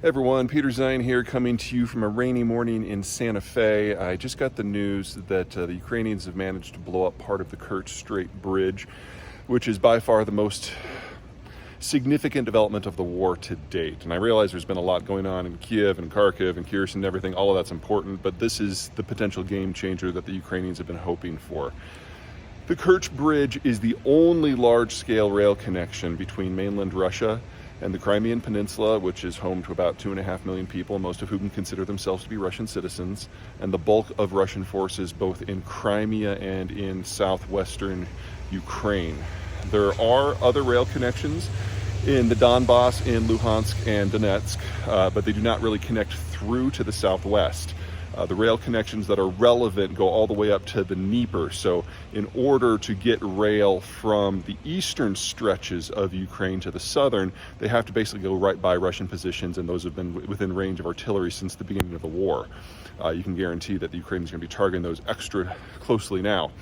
Hey everyone, Peter Zine here, coming to you from a rainy morning in Santa Fe. I just got the news that the Ukrainians have managed to blow up part of the Kerch Strait Bridge, which is by far the most significant development of the war to date. And I realize there's been a lot going on in Kiev and Kharkiv and Kherson and everything. All of that's important, but this is the potential game changer that the Ukrainians have been hoping for. The Kerch Bridge is the only large-scale rail connection between mainland Russia and the Crimean Peninsula, which is home to about 2.5 million people, most of whom consider themselves to be Russian citizens, and the bulk of Russian forces both in Crimea and in southwestern Ukraine. There are other rail connections in the Donbass, in Luhansk and Donetsk, but they do not really connect through to the southwest. The rail connections that are relevant go all the way up to the Dnieper. So in order to get rail from the eastern stretches of Ukraine to the southern, they have to basically go right by Russian positions, and those have been within range of artillery since the beginning of the war. You can guarantee that the Ukrainians are going to be targeting those extra closely now.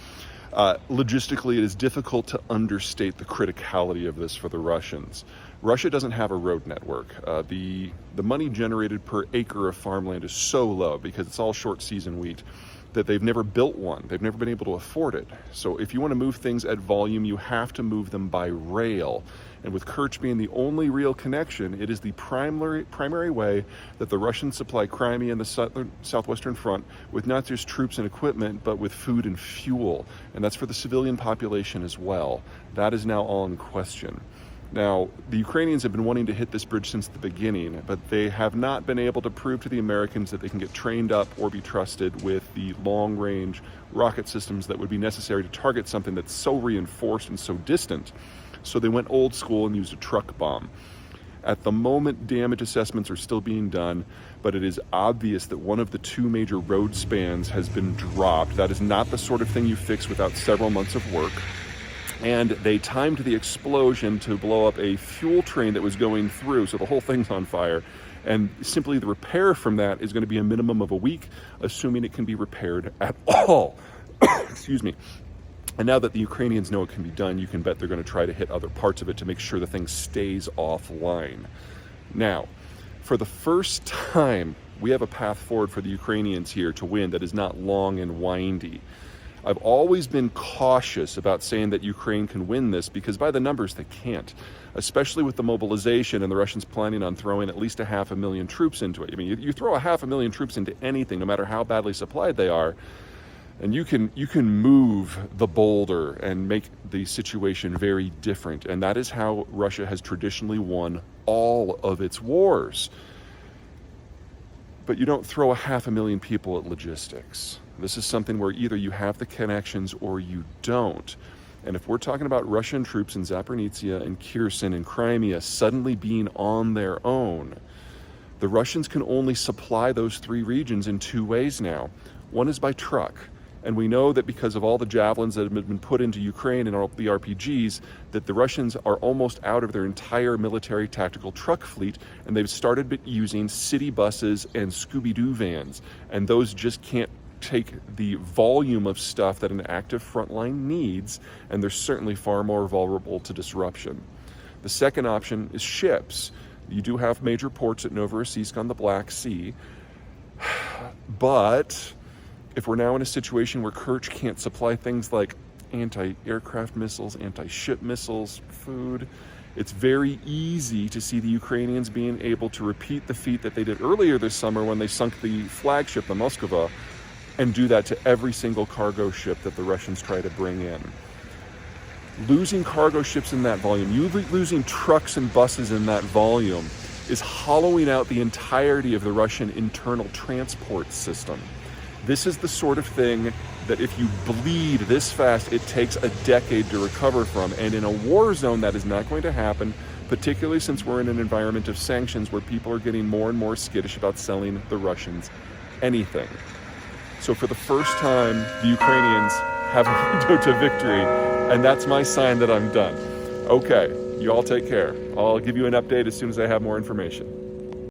Logistically, it is difficult to understate the criticality of this for the Russians. Russia doesn't have a road network. The money generated per acre of farmland is so low because it's all short season wheat that they've never built one. They've never been able to afford it. So if you want to move things at volume, you have to move them by rail. And with Kerch being the only real connection, it is the primary way that the Russians supply Crimea and the southwestern front with not just troops and equipment, but with food and fuel. And that's for the civilian population as well. That is now all in question. Now, the Ukrainians have been wanting to hit this bridge since the beginning, but they have not been able to prove to the Americans that they can get trained up or be trusted with the long-range rocket systems that would be necessary to target something that's so reinforced and so distant. So they went old school and used a truck bomb. At the moment, damage assessments are still being done, but it is obvious that one of the two major road spans has been dropped. That is not the sort of thing you fix without several months of work. And they timed the explosion to blow up a fuel train that was going through, so the whole thing's on fire. And simply the repair from that is going to be a minimum of a week, assuming it can be repaired at all. Excuse me. And now that the Ukrainians know it can be done, you can bet they're going to try to hit other parts of it to make sure the thing stays offline. Now, for the first time, we have a path forward for the Ukrainians here to win that is not long and windy. I've always been cautious about saying that Ukraine can win this because by the numbers they can't, especially with the mobilization and the Russians planning on throwing at least 500,000 troops into it. I mean, you throw 500,000 troops into anything, no matter how badly supplied they are, and you can move the boulder and make the situation very different. And that is how Russia has traditionally won all of its wars. But you don't throw 500,000 people at logistics. This is something where either you have the connections or you don't. And if we're talking about Russian troops in Zaporizhzhia and Kherson and Crimea suddenly being on their own, the Russians can only supply those three regions in two ways now. One is by truck. And we know that because of all the javelins that have been put into Ukraine and all the RPGs, that the Russians are almost out of their entire military tactical truck fleet, and they've started using city buses and Scooby-Doo vans. And those just can't take the volume of stuff that an active frontline needs, and they're certainly far more vulnerable to disruption. The second option is ships. You do have major ports at Novorossiysk on the Black Sea, but if we're now in a situation where Kerch can't supply things like anti-aircraft missiles, anti-ship missiles, food, it's very easy to see the Ukrainians being able to repeat the feat that they did earlier this summer when they sunk the flagship, the Moskva, and do that to every single cargo ship that the Russians try to bring in. Losing cargo ships in that volume, losing trucks and buses in that volume, is hollowing out the entirety of the Russian internal transport system. This is the sort of thing that if you bleed this fast, it takes a decade to recover from. And in a war zone, that is not going to happen, particularly since we're in an environment of sanctions where people are getting more and more skittish about selling the Russians anything. So for the first time, the Ukrainians have a window to victory, and that's my sign that I'm done. Okay, you all take care. I'll give you an update as soon as I have more information.